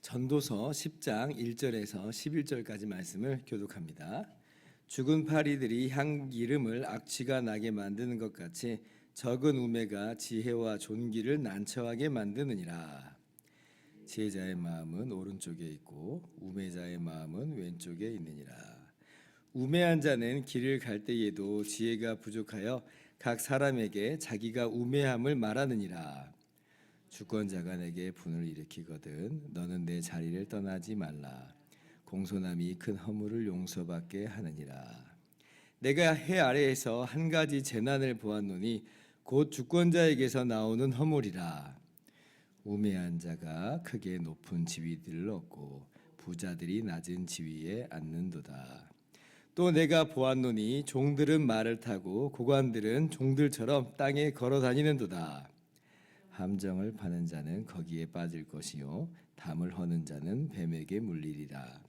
전도서 10장 1절에서 11절까지 말씀을 교독합니다. 죽은 파리들이 향기름을 악취가 나게 만드는 것 같이 적은 우매가 지혜와 존귀를 난처하게 만드느니라. 지혜자의 마음은 오른쪽에 있고 우매자의 마음은 왼쪽에 있느니라. 우매한 자는 길을 갈 때에도 지혜가 부족하여 각 사람에게 자기가 우매함을 말하느니라. 주권자가 내게 분을 일으키거든 너는 내 자리를 떠나지 말라. 공손함이 큰 허물을 용서받게 하느니라. 내가 해 아래에서 한 가지 재난을 보았노니 곧 주권자에게서 나오는 허물이라. 우매한 자가 크게 높은 지위들을 얻고 부자들이 낮은 지위에 앉는도다. 또 내가 보았노니 종들은 말을 타고 고관들은 종들처럼 땅에 걸어 다니는도다. 함정을 파는 자는 거기에 빠질 것이요 담을 허는 자는 뱀에게 물리리라.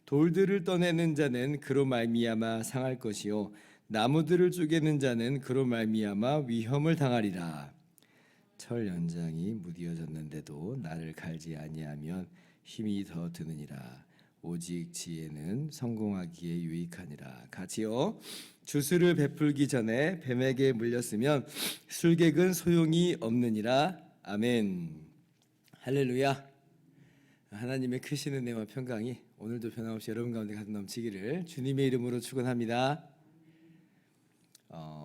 돌들을 떠내는 자는 그로 말미암아 상할 것이요 나무들을 쪼개는 자는 그로 말미암아 위험을 당하리라. 철 연장이 무디어졌는데도 나를 갈지 아니하면 힘이 더 드느니라. 오직 지혜는 성공하기에 유익하니라. 같이요. 주술을 베풀기 전에 뱀에게 물렸으면 술객은 소용이 없느니라. 아멘. 할렐루야. 하나님의 크신 은혜와 평강이 오늘도 변함없이 여러분 가운데 가득 넘치기를 주님의 이름으로 축원합니다.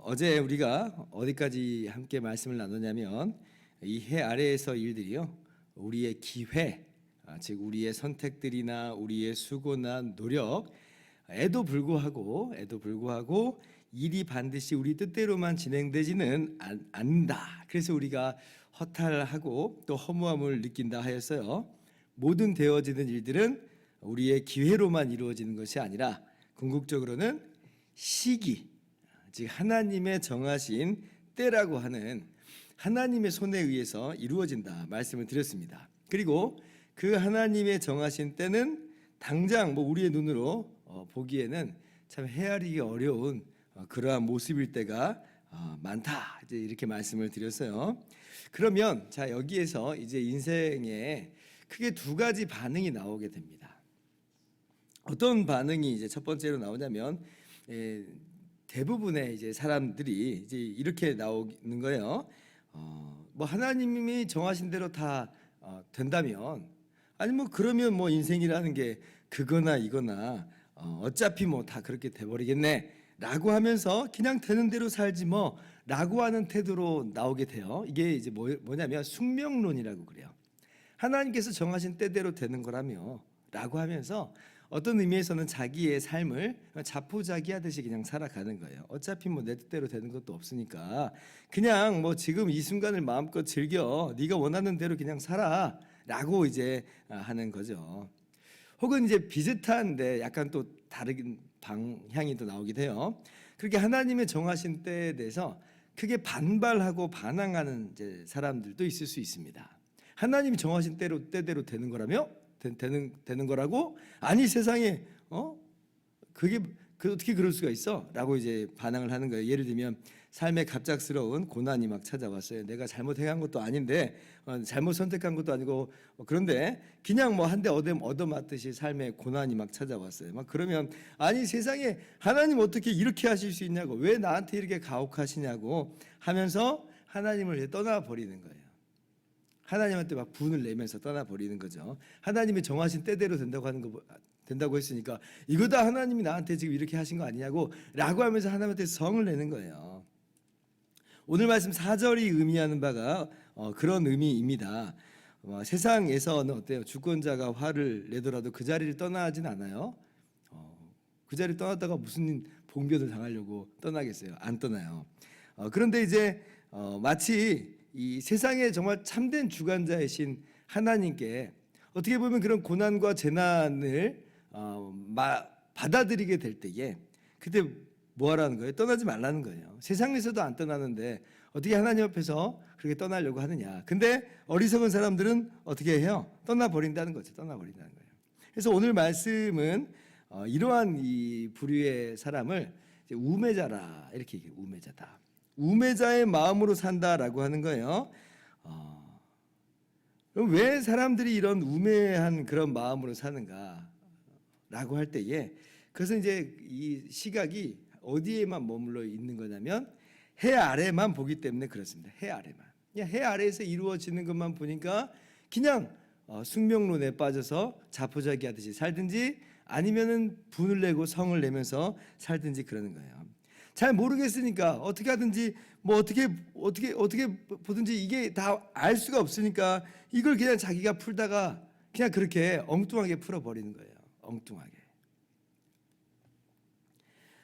어제 우리가 어디까지 함께 말씀을 나누냐면 이 해 아래에서 일들이요 우리의 기회, 즉 우리의 선택들이나 우리의 수고나 노력에도 불구하고 일이 반드시 우리 뜻대로만 진행되지는 않는다. 그래서 우리가 허탈하고 또 허무함을 느낀다 하였어요. 모든 되어지는 일들은 우리의 기회로만 이루어지는 것이 아니라 궁극적으로는 시기, 즉 하나님의 정하신 때라고 하는 하나님의 손에 의해서 이루어진다 말씀을 드렸습니다. 그리고 그 하나님의 정하신 때는 당장 우리의 눈으로 보기에는 참 헤아리기 어려운 그러한 모습일 때가 많다. 이제 이렇게 말씀을 드렸어요. 그러면 자 여기에서 이제 인생에 크게 두 가지 반응이 나오게 됩니다. 어떤 반응이 이제 첫 번째로 나오냐면 대부분의 이제 사람들이 이제 이렇게 나오는 거예요. 하나님이 정하신 대로 다 된다면 아니 그러면 인생이라는 게 그거나 이거나 어차피 다 그렇게 돼버리겠네 라고 하면서 그냥 되는 대로 살지 라고 하는 태도로 나오게 돼요. 이게 이제 뭐냐면 숙명론이라고 그래요. 하나님께서 정하신 때대로 되는 거라며 라고 하면서 어떤 의미에서는 자기의 삶을 자포자기하듯이 그냥 살아가는 거예요. 어차피 내 뜻대로 되는 것도 없으니까 그냥 지금 이 순간을 마음껏 즐겨 네가 원하는 대로 그냥 살아 라고 이제 하는 거죠. 혹은 이제 비슷한데 약간 또 다른 방향이 또 나오기도 해요. 그렇게 하나님의 정하신 때에 대해서 크게 반발하고 반항하는 이제 사람들도 있을 수 있습니다. 하나님이 정하신 때대로 되는 거라며 되는 거라고? 아니 세상에 그게 어떻게 그럴 수가 있어? 라고 이제 반항을 하는 거예요. 예를 들면 삶에 갑작스러운 고난이 막 찾아왔어요. 내가 잘못한 것도 아닌데 잘못 선택한 것도 아니고 그런데 그냥 한 대 얻어맞듯이 삶에 고난이 막 찾아왔어요. 그러면 아니 세상에 하나님 어떻게 이렇게 하실 수 있냐고, 왜 나한테 이렇게 가혹하시냐고 하면서 하나님을 떠나버리는 거예요. 하나님한테 막 분을 내면서 떠나버리는 거죠. 하나님이 정하신 때대로 된다고 했으니까 이거 다 하나님이 나한테 지금 이렇게 하신 거 아니냐고 라고 하면서 하나님한테 성을 내는 거예요. 오늘 말씀 4절이 의미하는 바가 그런 의미입니다. 세상에서는 어때요? 주권자가 화를 내더라도 그 자리를 떠나진 않아요. 그 자리를 떠났다가 무슨 봉변을 당하려고 떠나겠어요? 안 떠나요. 그런데 이제 마치 이 세상에 정말 참된 주관자이신 하나님께 어떻게 보면 그런 고난과 재난을 받아들이게 될 때에 그때 뭐 하라는 거예요? 떠나지 말라는 거예요. 세상에서도 안 떠나는데 어떻게 하나님 앞에서 그렇게 떠나려고 하느냐. 근데 어리석은 사람들은 어떻게 해요? 떠나버린다는 거죠. 떠나버린다는 거예요. 그래서 오늘 말씀은 이러한 이 부류의 사람을 이제 우매자라 이렇게 얘기해요. 우매자다. 우매자의 마음으로 산다라고 하는 거예요. 그럼 왜 사람들이 이런 우매한 그런 마음으로 사는가라고 할 때에 그것은 이제 이 시각이 어디에만 머물러 있는 거냐면 해 아래만 보기 때문에 그렇습니다. 해 아래만. 그냥 해 아래에서 이루어지는 것만 보니까 그냥 숙명론에 빠져서 자포자기하듯이 살든지 아니면은 분을 내고 성을 내면서 살든지 그러는 거예요. 잘 모르겠으니까 어떻게 하든지 뭐 어떻게 보든지 이게 다 알 수가 없으니까 이걸 그냥 자기가 풀다가 그냥 그렇게 엉뚱하게 풀어버리는 거예요. 엉뚱하게.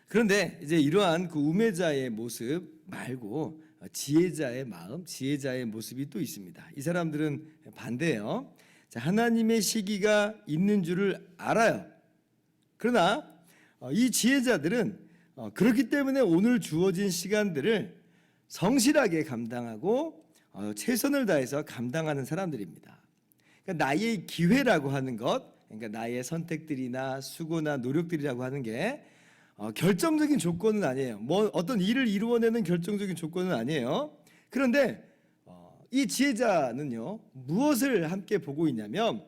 그런데 이제 이러한 그 우매자의 모습 말고 지혜자의 마음, 지혜자의 모습이 또 있습니다. 이 사람들은 반대예요. 자, 하나님의 시기가 있는 줄을 알아요. 그러나 이 지혜자들은 그렇기 때문에 오늘 주어진 시간들을 성실하게 감당하고 최선을 다해서 감당하는 사람들입니다. 그러니까 나의 기회라고 하는 것, 그러니까 나의 선택들이나 수고나 노력들이라고 하는 게 결정적인 조건은 아니에요. 뭐 어떤 일을 이루어내는 결정적인 조건은 아니에요. 그런데 이 지혜자는요, 무엇을 함께 보고 있냐면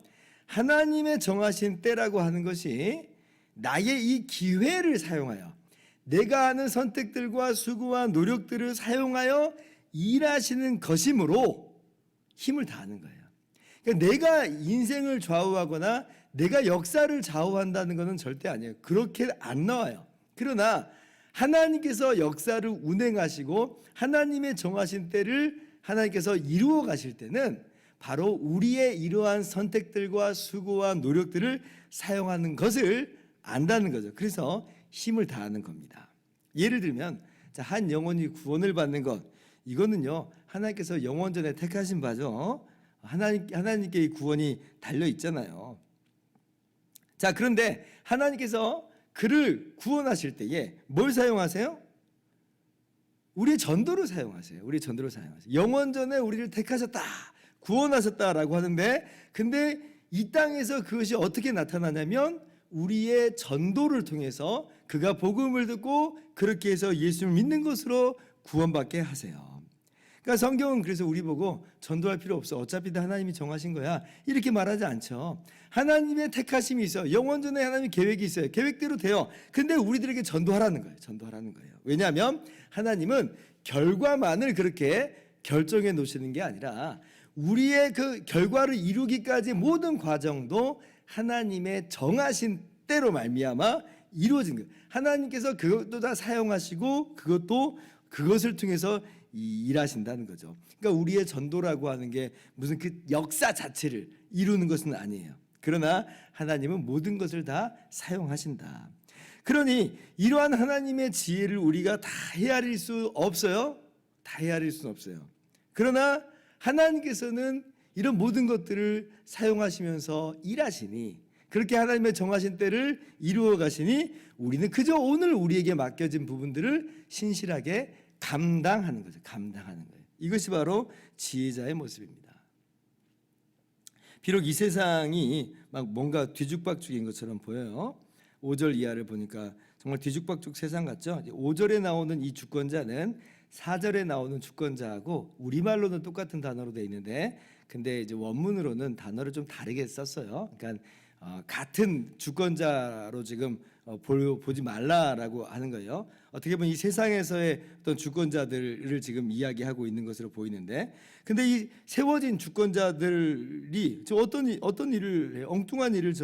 하나님의 정하신 때라고 하는 것이 나의 이 기회를 사용하여 내가 하는 선택들과 수고와 노력들을 사용하여 일하시는 것이므로 힘을 다하는 거예요. 그러니까 내가 인생을 좌우하거나 내가 역사를 좌우한다는 것은 절대 아니에요. 그렇게 안 나와요. 그러나 하나님께서 역사를 운행하시고 하나님의 정하신 때를 하나님께서 이루어 가실 때는 바로 우리의 이러한 선택들과 수고와 노력들을 사용하는 것을 안다는 거죠. 그래서 힘을 다하는 겁니다. 예를 들면 한 영혼이 구원을 받는 것, 이거는요 하나님께서 영원전에 택하신 바죠. 하나님께 이 구원이 달려 있잖아요. 자, 그런데 하나님께서 그를 구원하실 때에 뭘 사용하세요? 우리의 전도를 사용하세요. 우리의 전도를 사용하세요. 영원전에 우리를 택하셨다, 구원하셨다라고 하는데, 근데 이 땅에서 그것이 어떻게 나타나냐면 우리의 전도를 통해서 그가 복음을 듣고 그렇게 해서 예수를 믿는 것으로 구원받게 하세요. 그러니까 성경은 그래서 우리 보고 전도할 필요 없어, 어차피 다 하나님이 정하신 거야, 이렇게 말하지 않죠. 하나님의 택하심이 있어. 영원전에 하나님의 계획이 있어요. 계획대로 돼요. 근데 우리들에게 전도하라는 거예요. 전도하라는 거예요. 왜냐하면 하나님은 결과만을 그렇게 결정해 놓으시는 게 아니라 우리의 그 결과를 이루기까지 모든 과정도 하나님의 정하신 때로 말미암아 이루어진 거예요. 하나님께서 그것도 다 사용하시고 그것을 통해서 일하신다는 거죠. 그러니까 우리의 전도라고 하는 게 무슨 그 역사 자체를 이루는 것은 아니에요. 그러나 하나님은 모든 것을 다 사용하신다. 그러니 이러한 하나님의 지혜를 우리가 다 헤아릴 수 없어요. 다 헤아릴 수는 없어요. 그러나 하나님께서는 이런 모든 것들을 사용하시면서 일하시니, 그렇게 하나님의 정하신 때를 이루어 가시니 우리는 그저 오늘 우리에게 맡겨진 부분들을 신실하게 감당하는 거죠. 감당하는 거예요. 이것이 바로 지혜자의 모습입니다. 비록 이 세상이 막 뭔가 뒤죽박죽인 것처럼 보여요. 5절 이하를 보니까 정말 뒤죽박죽 세상 같죠. 5절에 나오는 이 주권자는 4절에 나오는 주권자하고 우리말로는 똑같은 단어로 되어 있는데, 근데 이제 원문으로는 단어를 좀 다르게 썼어요. 그러니까 같은 주권자로 지금 보지 말라라고 하는 거예요. 어떻게 보면 이 세상에서의 어떤 주권자들을 지금 이야기하고 있는 것으로 보이는데, 근데 이 세워진 주권자들이 어떤 일을 해요? 엉뚱한 일을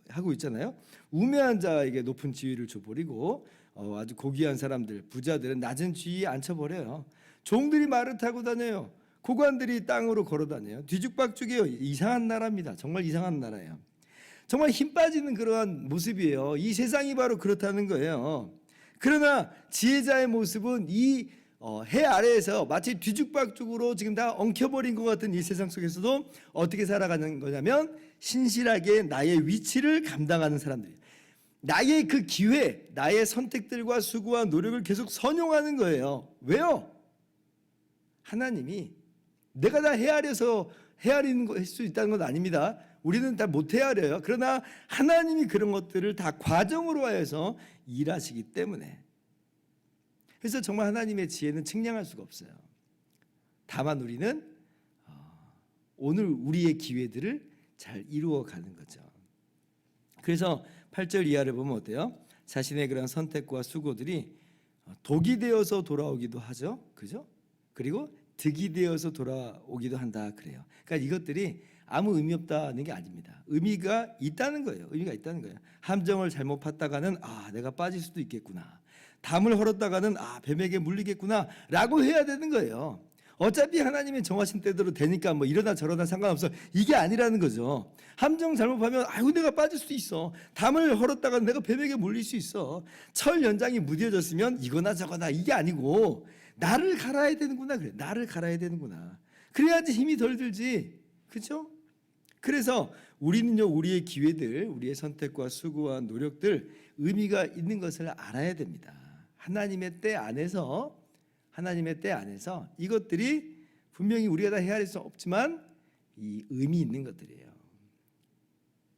하고 있잖아요. 우매한 자에게 높은 지위를 줘버리고 아주 고귀한 사람들, 부자들은 낮은 지위에 앉혀버려요. 종들이 말을 타고 다녀요. 고관들이 땅으로 걸어다녀요. 뒤죽박죽이에요. 이상한 나라입니다. 정말 이상한 나라예요. 정말 힘 빠지는 그러한 모습이에요. 이 세상이 바로 그렇다는 거예요. 그러나 지혜자의 모습은 이 해 아래에서 마치 뒤죽박죽으로 지금 다 엉켜버린 것 같은 이 세상 속에서도 어떻게 살아가는 거냐면 신실하게 나의 위치를 감당하는 사람들이에요. 나의 그 기회, 나의 선택들과 수고와 노력을 계속 선용하는 거예요. 왜요? 하나님이 내가 다 헤아리는 수 있다는 건 아닙니다. 우리는 다 못 헤아려요. 그러나 하나님이 그런 것들을 다 과정으로 하여서 일하시기 때문에, 그래서 정말 하나님의 지혜는 측량할 수가 없어요. 다만 우리는 오늘 우리의 기회들을 잘 이루어가는 거죠. 그래서 8절 이하를 보면 어때요? 자신의 그런 선택과 수고들이 독이 되어서 돌아오기도 하죠. 그죠? 그리고 득이 되어서 돌아오기도 한다 그래요. 그러니까 이것들이 아무 의미 없다는 게 아닙니다. 의미가 있다는 거예요. 의미가 있다는 거예요. 함정을 잘못 팠다가는 내가 빠질 수도 있겠구나. 담을 헐었다가는 뱀에게 물리겠구나 라고 해야 되는 거예요. 어차피 하나님의 정하신 때대로 되니까 뭐 이러다 저러다 상관없어, 이게 아니라는 거죠. 함정 잘못하면 내가 빠질 수도 있어. 담을 헐었다가 내가 뱀에게 물릴 수 있어. 철 연장이 무뎌졌으면 이거나 저거나, 이게 아니고 나를 갈아야 되는구나. 그래, 나를 갈아야 되는구나. 그래야지 힘이 덜 들지. 그렇죠? 그래서 우리는요, 우리의 기회들, 우리의 선택과 수고와 노력들 의미가 있는 것을 알아야 됩니다. 하나님의 때 안에서 이것들이 분명히 우리가 다 헤아릴 수 없지만 이 의미 있는 것들이에요.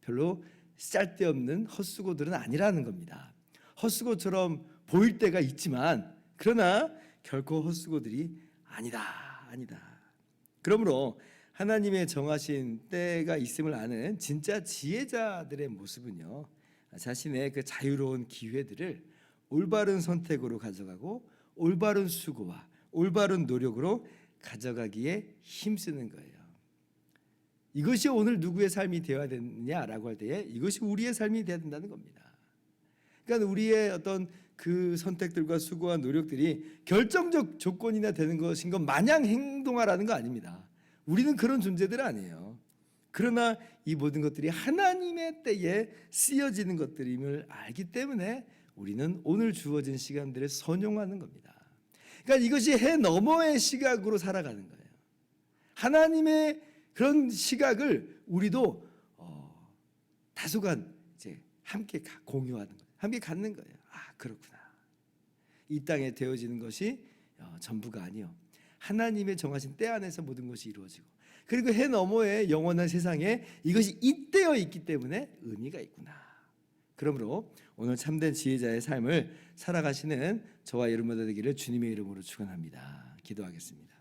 별로 쓸데없는 헛수고들은 아니라는 겁니다. 헛수고처럼 보일 때가 있지만 그러나 결코 헛수고들이 아니다. 그러므로 하나님의 정하신 때가 있음을 아는 진짜 지혜자들의 모습은요, 자신의 그 자유로운 기회들을 올바른 선택으로 가져가고 올바른 수고와 올바른 노력으로 가져가기에 힘쓰는 거예요. 이것이 오늘 누구의 삶이 되어야 되느냐라고 할 때에 이것이 우리의 삶이 되어야 된다는 겁니다. 그러니까 우리의 어떤 그 선택들과 수고와 노력들이 결정적 조건이나 되는 것인 것 마냥 행동하라는 거 아닙니다. 우리는 그런 존재들 아니에요. 그러나 이 모든 것들이 하나님의 때에 쓰여지는 것들임을 알기 때문에 우리는 오늘 주어진 시간들을 선용하는 겁니다. 그러니까 이것이 해 너머의 시각으로 살아가는 거예요. 하나님의 그런 시각을 우리도 다소간 이제 함께 공유하는 거예요. 함께 갖는 거예요. 그렇구나. 이 땅에 되어지는 것이 전부가 아니요, 하나님의 정하신 때 안에서 모든 것이 이루어지고, 그리고 해 너머의 영원한 세상에 이것이 잇대어 있기 때문에 의미가 있구나. 그러므로 오늘 참된 지혜자의 삶을 살아가시는 저와 여러분들 되기를 주님의 이름으로 축원합니다. 기도하겠습니다.